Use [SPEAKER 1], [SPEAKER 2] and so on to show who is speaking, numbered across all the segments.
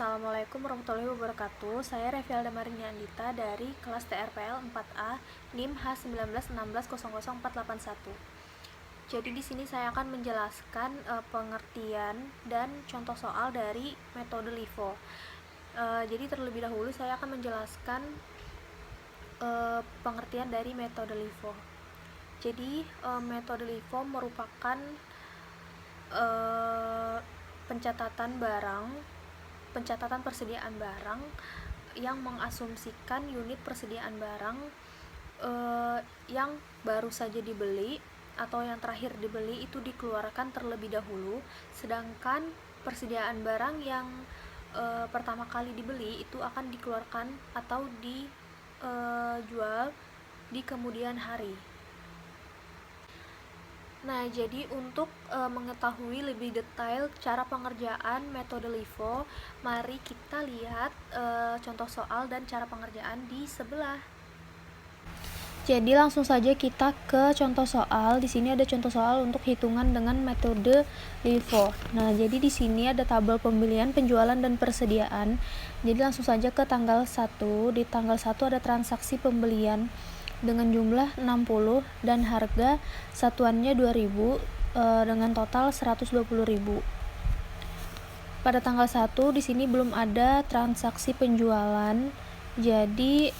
[SPEAKER 1] Assalamualaikum warahmatullahi wabarakatuh. Saya Revialda Marinia Andita dari kelas TRPL 4A NIM H1916000481. Jadi di sini saya akan menjelaskan pengertian dan contoh soal dari metode LIFO. Jadi terlebih dahulu saya akan menjelaskan pengertian dari metode LIFO. Jadi metode LIFO merupakan pencatatan persediaan barang yang mengasumsikan unit persediaan barang yang baru saja dibeli atau yang terakhir dibeli itu dikeluarkan terlebih dahulu, sedangkan persediaan barang yang pertama kali dibeli itu akan dikeluarkan atau dijual di kemudian hari. Nah, jadi untuk mengetahui lebih detail cara pengerjaan metode LIFO, mari kita lihat contoh soal dan cara pengerjaan di sebelah. Jadi langsung saja kita ke contoh soal. Di sini ada contoh soal untuk hitungan dengan metode LIFO. Nah, jadi di sini ada tabel pembelian, penjualan, dan persediaan. Jadi langsung saja ke tanggal 1. Di tanggal 1 ada transaksi pembelian dengan jumlah 60 dan harga satuannya 2.000 dengan total 120.000. Pada tanggal 1 di sini belum ada transaksi penjualan. Jadi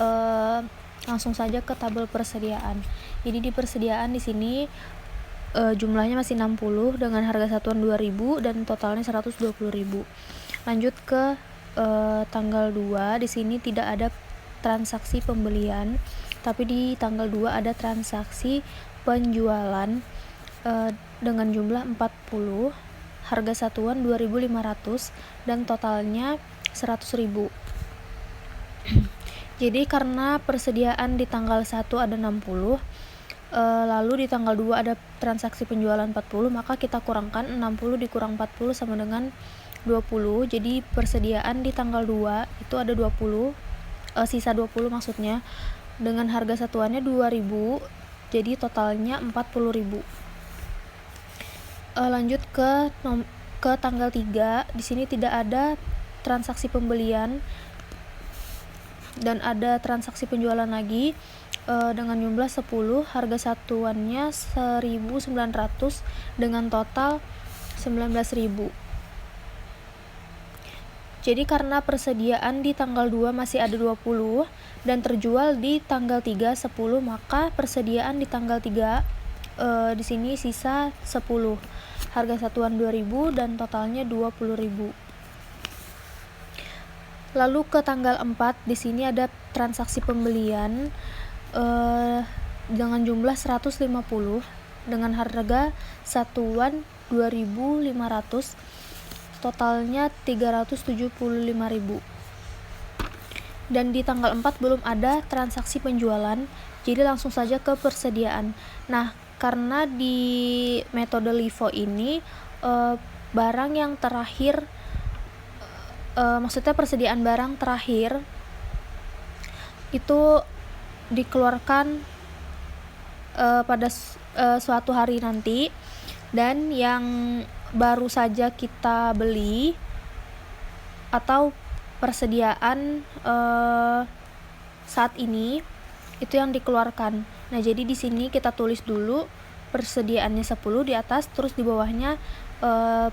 [SPEAKER 1] langsung saja ke tabel persediaan. Jadi di persediaan di sini jumlahnya masih 60 dengan harga satuan 2.000 dan totalnya 120.000. Lanjut ke tanggal 2, di sini tidak ada transaksi pembelian, tapi di tanggal 2 ada transaksi penjualan dengan jumlah 40, harga satuan 2.500 dan totalnya 100.000. Jadi karena persediaan di tanggal 1 ada 60, lalu di tanggal 2 ada transaksi penjualan 40, maka kita kurangkan 60 dikurang 40 sama dengan 20. Jadi persediaan di tanggal 2 itu ada 20, sisa 20 maksudnya, dengan harga satuannya 2.000, jadi totalnya 40.000. Lanjut ke tanggal 3. Di sini tidak ada transaksi pembelian dan ada transaksi penjualan lagi dengan jumlah 10, harga satuannya 1.900 dengan total 19.000. Jadi karena persediaan di tanggal 2 masih ada 20 dan terjual di tanggal 3 10, maka persediaan di tanggal 3 di sini sisa 10. Harga satuan 2.000 dan totalnya 20.000. Lalu ke tanggal 4, di sini ada transaksi pembelian dengan jumlah 150 dengan harga satuan 2.500, totalnya 375.000. Dan di tanggal 4 belum ada transaksi penjualan, jadi langsung saja ke persediaan. Nah, karena di metode LIFO ini barang yang terakhir, maksudnya persediaan barang terakhir itu dikeluarkan pada suatu hari nanti, dan yang baru saja kita beli atau persediaan saat ini itu yang dikeluarkan. Nah, jadi di sini kita tulis dulu persediaannya 10 di atas, terus di bawahnya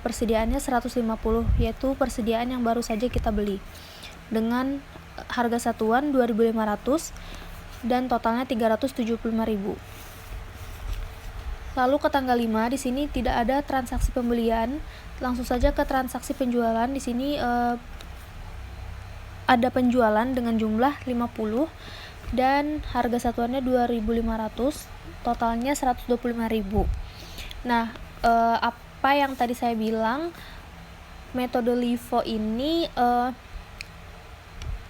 [SPEAKER 1] persediaannya 150, yaitu persediaan yang baru saja kita beli dengan harga satuan 2.500 dan totalnya 375.000. Lalu ke tanggal 5, di sini tidak ada transaksi pembelian, langsung saja ke transaksi penjualan. Di sini ada penjualan dengan jumlah 50 dan harga satuannya 2.500, totalnya 125.000. Nah, apa yang tadi saya bilang, metode LIFO ini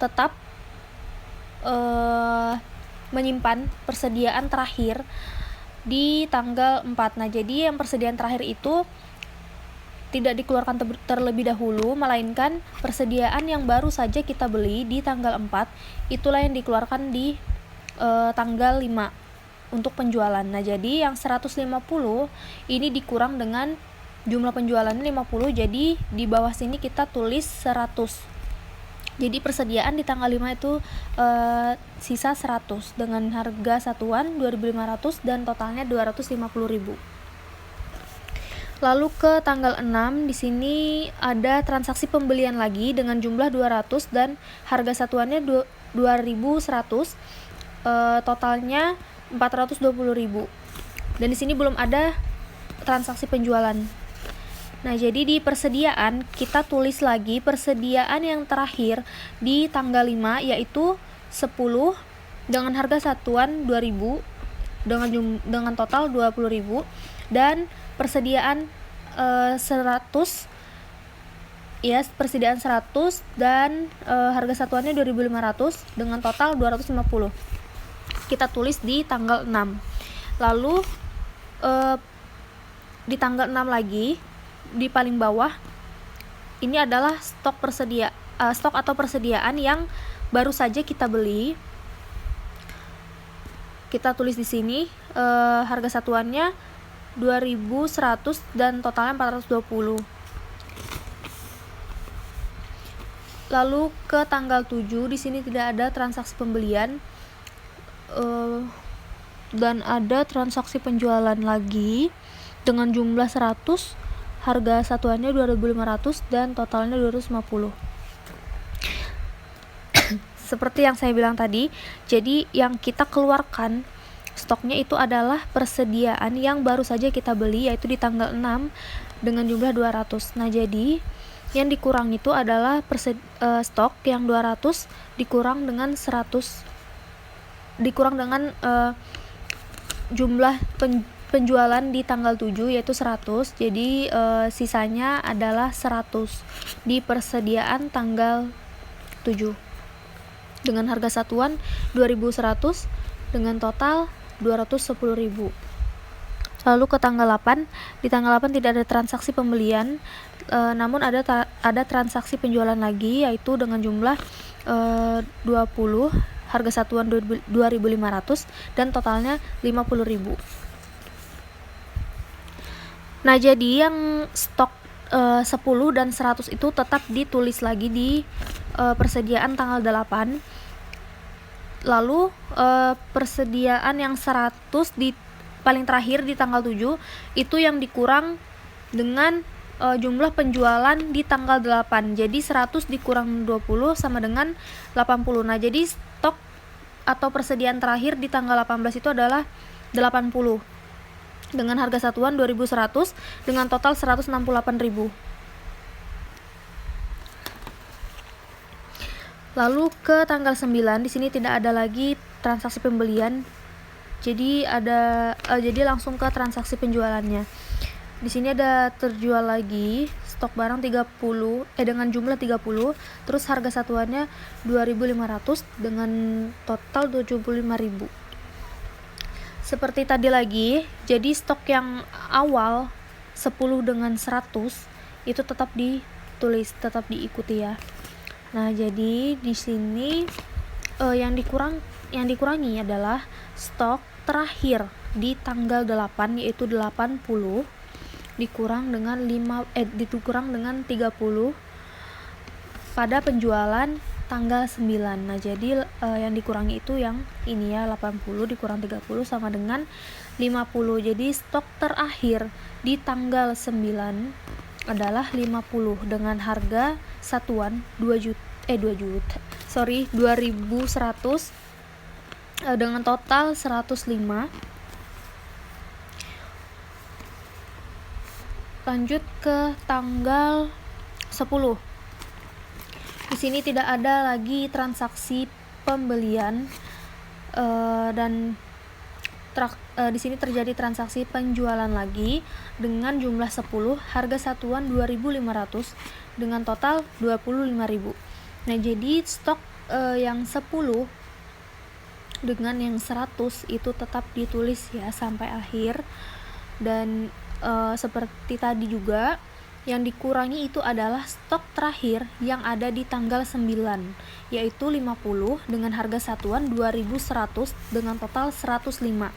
[SPEAKER 1] tetap menyimpan persediaan terakhir di tanggal 4. Nah, jadi yang persediaan terakhir itu tidak dikeluarkan terlebih dahulu, melainkan persediaan yang baru saja kita beli di tanggal 4 itulah yang dikeluarkan di tanggal 5 untuk penjualan. Nah, jadi yang 150 ini dikurang dengan jumlah penjualannya 50, jadi di bawah sini kita tulis 100. Jadi persediaan di tanggal 5 itu sisa 100 dengan harga satuan 2.500 dan totalnya 250.000. Lalu ke tanggal 6 di sini ada transaksi pembelian lagi dengan jumlah 200 dan harga satuannya 2.100, totalnya 420.000. Dan di sini belum ada transaksi penjualan. Nah, jadi di persediaan kita tulis lagi persediaan yang terakhir di tanggal 5 yaitu 10 dengan harga satuan 2.000 dengan total 20.000 dan persediaan 100 ya, persediaan 100 dan harga satuannya 2.500 dengan total 250. Kita tulis di tanggal 6. Lalu di tanggal 6 lagi di paling bawah ini adalah stok atau persediaan yang baru saja kita beli. Kita tulis di sini harga satuannya 2.100 dan totalnya 420. Lalu ke tanggal 7 di sini tidak ada transaksi pembelian dan ada transaksi penjualan lagi dengan jumlah 100, harga satuannya 2.500 dan totalnya 250. Seperti yang saya bilang tadi, jadi yang kita keluarkan stoknya itu adalah persediaan yang baru saja kita beli yaitu di tanggal 6 dengan jumlah 200. Nah, jadi yang dikurang itu adalah stok yang 200 dikurang dengan 100 dikurang dengan jumlah penjualan di tanggal 7 yaitu 100. Jadi sisanya adalah 100 di persediaan tanggal 7 dengan harga satuan 2.100 dengan total 210.000. Lalu ke tanggal 8, di tanggal 8 tidak ada transaksi pembelian, namun ada transaksi penjualan lagi yaitu dengan jumlah 20, harga satuan 2.500 dan totalnya 50.000. Nah, jadi yang stok 10 dan 100 itu tetap ditulis lagi di persediaan tanggal 8. Lalu persediaan yang 100 di paling terakhir di tanggal 7 itu yang dikurang dengan jumlah penjualan di tanggal 8. Jadi 100 dikurang 20 sama dengan 80. Nah, jadi stok atau persediaan terakhir di tanggal 18 itu adalah 80 dengan harga satuan 2.100 dengan total 168.000. Lalu ke tanggal 9 di sini tidak ada lagi transaksi pembelian. Jadi jadi langsung ke transaksi penjualannya. Di sini ada terjual lagi stok barang 30 dengan jumlah 30, terus harga satuannya 2.500 dengan total 75.000. Seperti tadi lagi, jadi stok yang awal 10 dengan 100 itu tetap ditulis, tetap diikuti ya. Nah, jadi di sini yang dikurangi adalah stok terakhir di tanggal 8 yaitu 80 dikurang dengan 30 pada penjualan tanggal 9. Nah, jadi yang dikurangi itu yang ini ya, 80 dikurang 30 sama dengan 50. Jadi stok terakhir di tanggal 9 adalah 50 dengan harga satuan 2.100 dengan total 105. Lanjut ke tanggal 10. Di sini tidak ada lagi transaksi pembelian dan di sini terjadi transaksi penjualan lagi dengan jumlah 10, harga satuan 2.500 dengan total 25.000. Nah, jadi stok yang 10 dengan yang 100 itu tetap ditulis ya sampai akhir. Dan seperti tadi juga yang dikurangi itu adalah stok terakhir yang ada di tanggal 9 yaitu 50 dengan harga satuan 2.100 dengan total 105.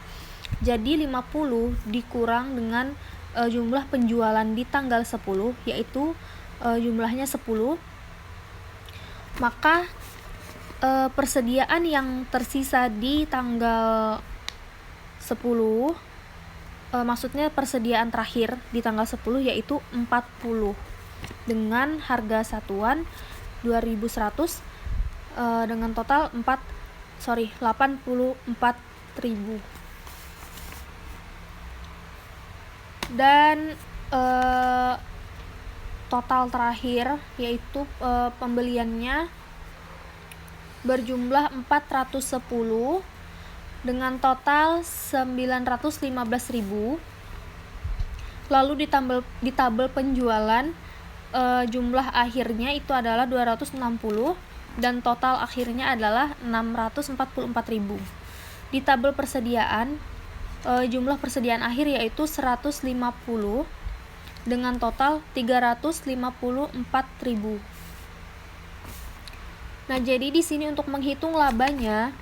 [SPEAKER 1] Jadi 50 dikurang dengan jumlah penjualan di tanggal 10 yaitu jumlahnya 10, maka persediaan yang tersisa di tanggal 10, maksudnya persediaan terakhir di tanggal 10 yaitu 40 dengan harga satuan 2.100 dengan total 84.000. Dan total terakhir yaitu pembeliannya berjumlah 410 dengan total 915.000. Lalu di tabel penjualan jumlah akhirnya itu adalah 260 dan total akhirnya adalah 644.000. Di tabel persediaan jumlah persediaan akhir yaitu 150 dengan total 354.000. Nah, jadi di sini untuk menghitung labanya,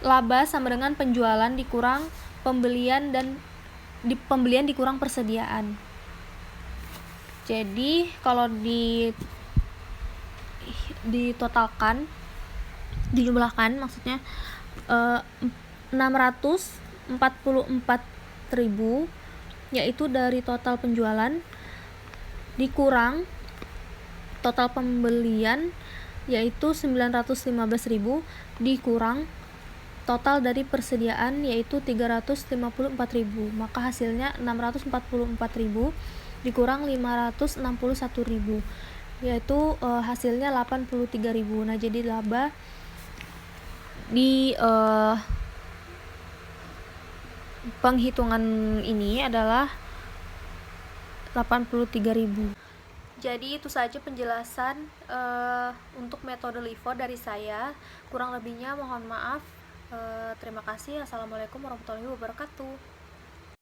[SPEAKER 1] laba sama dengan penjualan dikurang pembelian pembelian dikurang persediaan. Jadi kalau ditotalkan, dijumlahkan maksudnya 644.000 yaitu dari total penjualan dikurang total pembelian yaitu 915.000 dikurang total dari persediaan yaitu 354.000, maka hasilnya 644.000 dikurang 561.000 yaitu hasilnya 83.000. Nah, jadi laba di penghitungan ini adalah 83.000. Jadi itu saja penjelasan untuk metode LIFO dari saya. Kurang lebihnya mohon maaf. Terima kasih. Assalamualaikum warahmatullahi wabarakatuh.